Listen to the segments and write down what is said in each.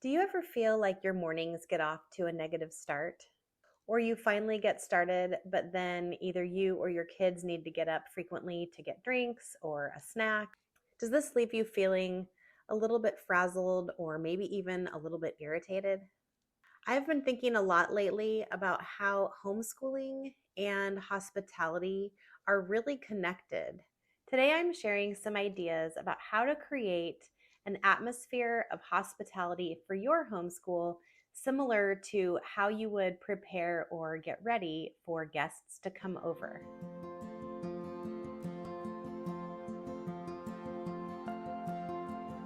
Do you ever feel like your mornings get off to a negative start? Or you finally get started, but then either you or your kids need to get up frequently to get drinks or a snack? Does this leave you feeling a little bit frazzled or maybe even a little bit irritated? I've been thinking a lot lately about how homeschooling and hospitality are really connected. Today, I'm sharing some ideas about how to create an atmosphere of hospitality for your homeschool, similar to how you would prepare or get ready for guests to come over.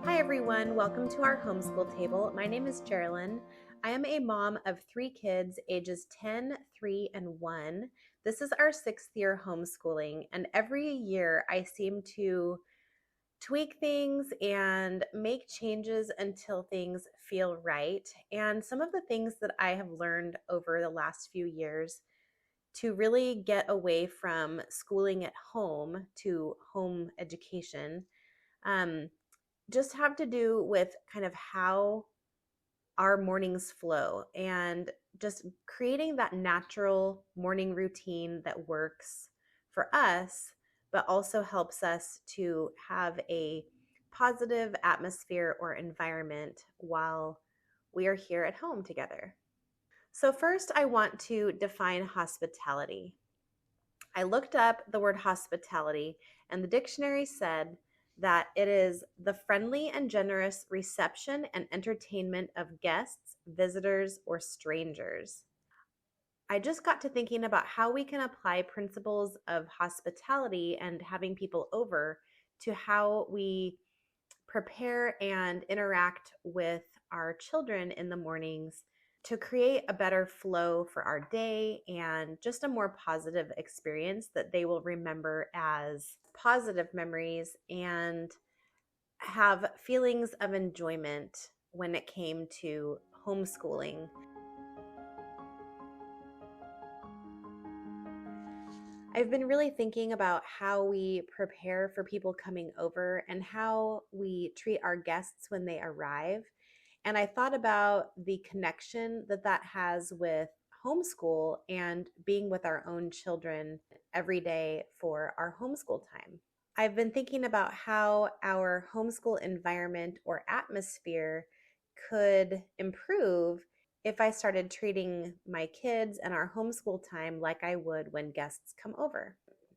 Hi, everyone. Welcome to our homeschool table. My name is Jerilyn. I am a mom of 3 kids, ages 10, 3, and 1. This is our 6th year homeschooling, and every year I seem to tweak things and make changes until things feel right. And some of the things that I have learned over the last few years to really get away from schooling at home to home education um, just have to do with kind of how our mornings flow and just creating that natural morning routine that works for us, but also helps us to have a positive atmosphere or environment while we are here at home together. So, first, I want to define hospitality. I looked up the word hospitality, and the dictionary said that it is the friendly and generous reception and entertainment of guests, visitors, or strangers. I just got to thinking about how we can apply principles of hospitality and having people over to how we prepare and interact with our children in the mornings to create a better flow for our day and just a more positive experience that they will remember as positive memories and have feelings of enjoyment when it came to homeschooling. I've been really thinking about how we prepare for people coming over and how we treat our guests when they arrive. And I thought about the connection that that has with homeschool and being with our own children every day for our homeschool time. I've been thinking about how our homeschool environment or atmosphere could improve if I started treating my kids and our homeschool time like I would when guests come over.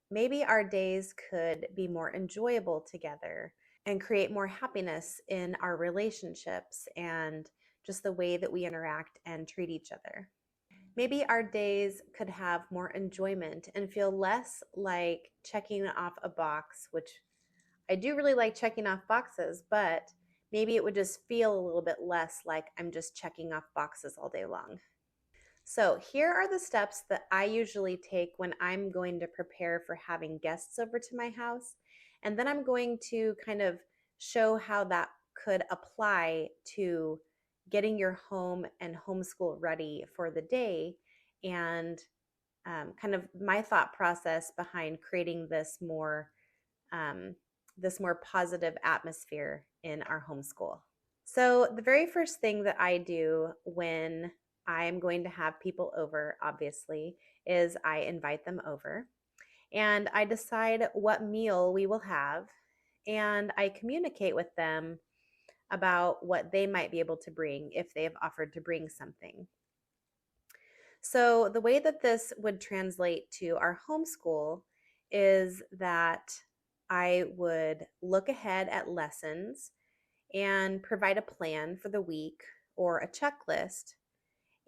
Maybe our days could be more enjoyable together and create more happiness in our relationships and just the way that we interact and treat each other. Maybe our days could have more enjoyment and feel less like checking off a box, which I do really like checking off boxes, but maybe it would just feel a little bit less like I'm just checking off boxes all day long. So, here are the steps that I usually take when I'm going to prepare for having guests over to my house. And then I'm going to kind of show how that could apply to getting your home and homeschool ready for the day and kind of my thought process behind creating this more positive atmosphere in our homeschool. So, the very first thing that I do when I'm going to have people over, obviously, is I invite them over and I decide what meal we will have and I communicate with them about what they might be able to bring if they have offered to bring something. So, the way that this would translate to our homeschool is that I would look ahead at lessons and provide a plan for the week or a checklist,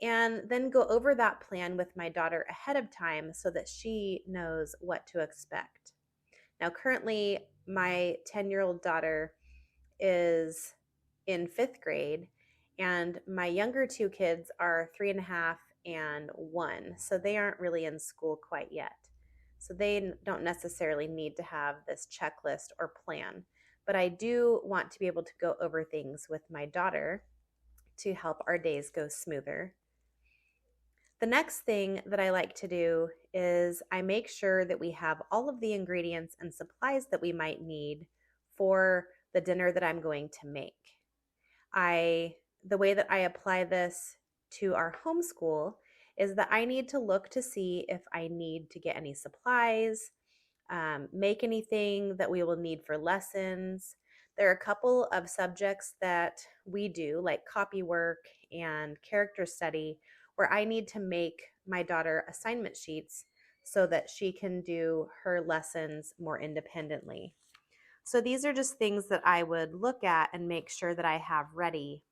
and then go over that plan with my daughter ahead of time so that she knows what to expect. Now, currently, my 10-year-old daughter is in 5th grade, and my younger 2 kids are 3.5 and 1. So they aren't really in school quite yet. So they don't necessarily need to have this checklist or plan. But I do want to be able to go over things with my daughter to help our days go smoother. The next thing that I like to do is I make sure that we have all of the ingredients and supplies that we might need for the dinner that I'm going to make. I the way that I apply this to our homeschool is that I need to look to see if I need to get any supplies, make anything that we will need for lessons. There are a couple of subjects that we do, like copy work and character study, where I need to make my daughter assignment sheets so that she can do her lessons more independently. So these are just things that I would look at and make sure that I have ready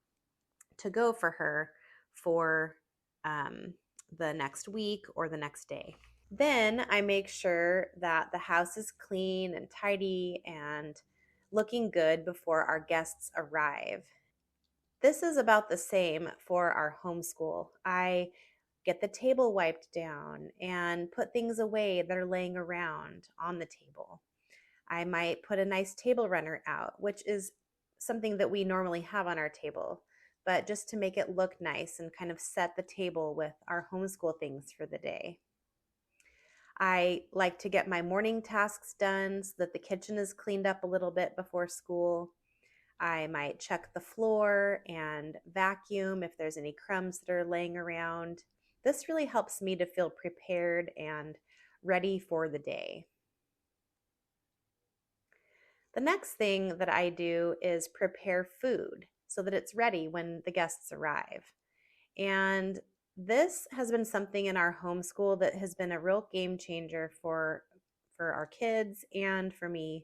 to go for her for the next week or the next day. Then I make sure that the house is clean and tidy and looking good before our guests arrive. This is about the same for our homeschool. I get the table wiped down and put things away that are laying around on the table. I might put a nice table runner out, which is something that we normally have on our table, but just to make it look nice and kind of set the table with our homeschool things for the day. I like to get my morning tasks done so that the kitchen is cleaned up a little bit before school. I might check the floor and vacuum if there's any crumbs that are laying around. This really helps me to feel prepared and ready for the day. The next thing that I do is prepare food so that it's ready when the guests arrive. And this has been something in our homeschool that has been a real game changer for our kids and for me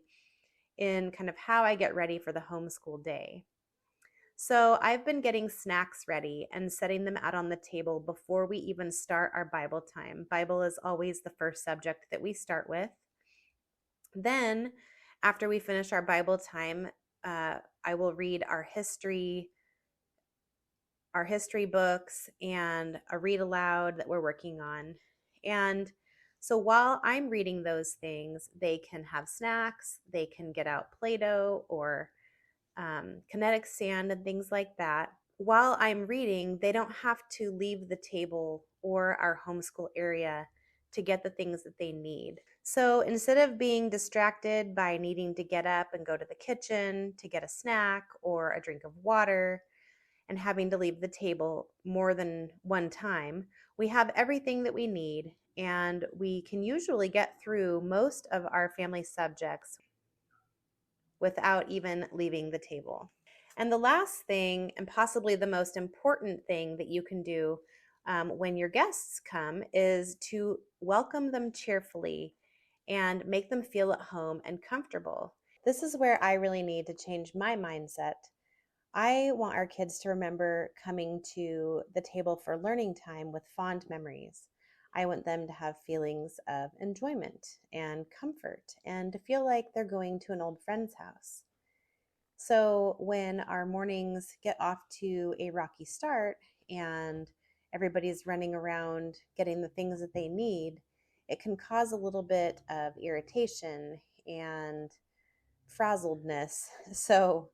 in kind of how I get ready for the homeschool day. So I've been getting snacks ready and setting them out on the table before we even start our Bible time. Bible is always the first subject that we start with. Then, after we finish our Bible time, I will read our history books and a read aloud that we're working on. And so while I'm reading those things, they can have snacks, they can get out Play-Doh or kinetic sand and things like that. While I'm reading, they don't have to leave the table or our homeschool area to get the things that they need. So instead of being distracted by needing to get up and go to the kitchen to get a snack or a drink of water and having to leave the table more than one time, we have everything that we need, and we can usually get through most of our family subjects without even leaving the table. And the last thing, and possibly the most important thing that you can do when your guests come, is to welcome them cheerfully and make them feel at home and comfortable. This is where I really need to change my mindset. I want our kids to remember coming to the table for learning time with fond memories. I want them to have feelings of enjoyment and comfort and to feel like they're going to an old friend's house. So when our mornings get off to a rocky start and everybody's running around getting the things that they need, it can cause a little bit of irritation and frazzledness. So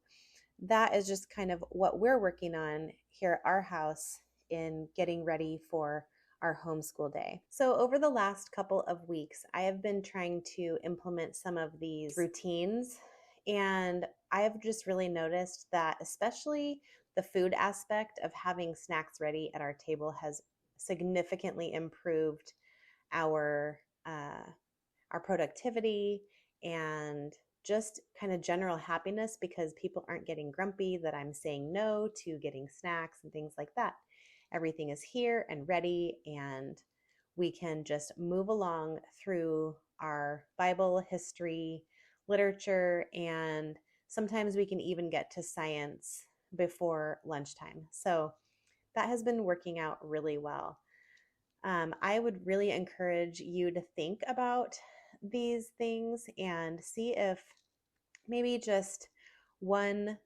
that is just kind of what we're working on here at our house in getting ready for our homeschool day. So over the last couple of weeks, I have been trying to implement some of these routines, and I have just really noticed that especially the food aspect of having snacks ready at our table has significantly improved our productivity and just kind of general happiness, because people aren't getting grumpy that I'm saying no to getting snacks and things like that. Everything is here and ready, and we can just move along through our Bible, history, literature, and sometimes we can even get to science before lunchtime. So that has been working out really well. I would really encourage you to think about these things and see if maybe just one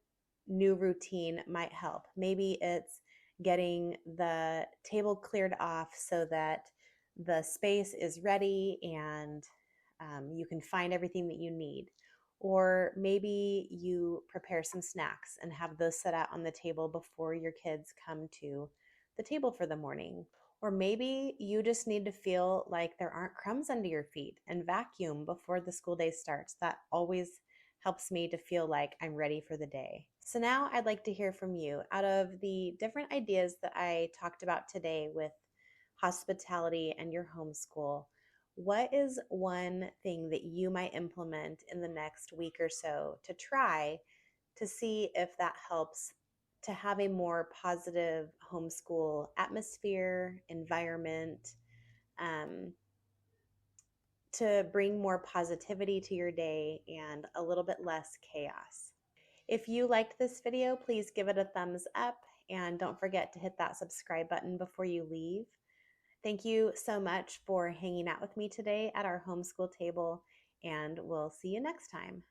new routine might help. Maybe it's getting the table cleared off so that the space is ready and you can find everything that you need. Or maybe you prepare some snacks and have those set out on the table before your kids come to the table for the morning. Or maybe you just need to feel like there aren't crumbs under your feet and vacuum before the school day starts. That always helps me to feel like I'm ready for the day. So now I'd like to hear from you. Out of the different ideas that I talked about today with hospitality and your homeschool, what is one thing that you might implement in the next week or so to try to see if that helps to have a more positive homeschool atmosphere, environment, um, to bring more positivity to your day and a little bit less chaos? If you liked this video, please give it a thumbs up and don't forget to hit that subscribe button before you leave. Thank you so much for hanging out with me today at our homeschool table, and we'll see you next time.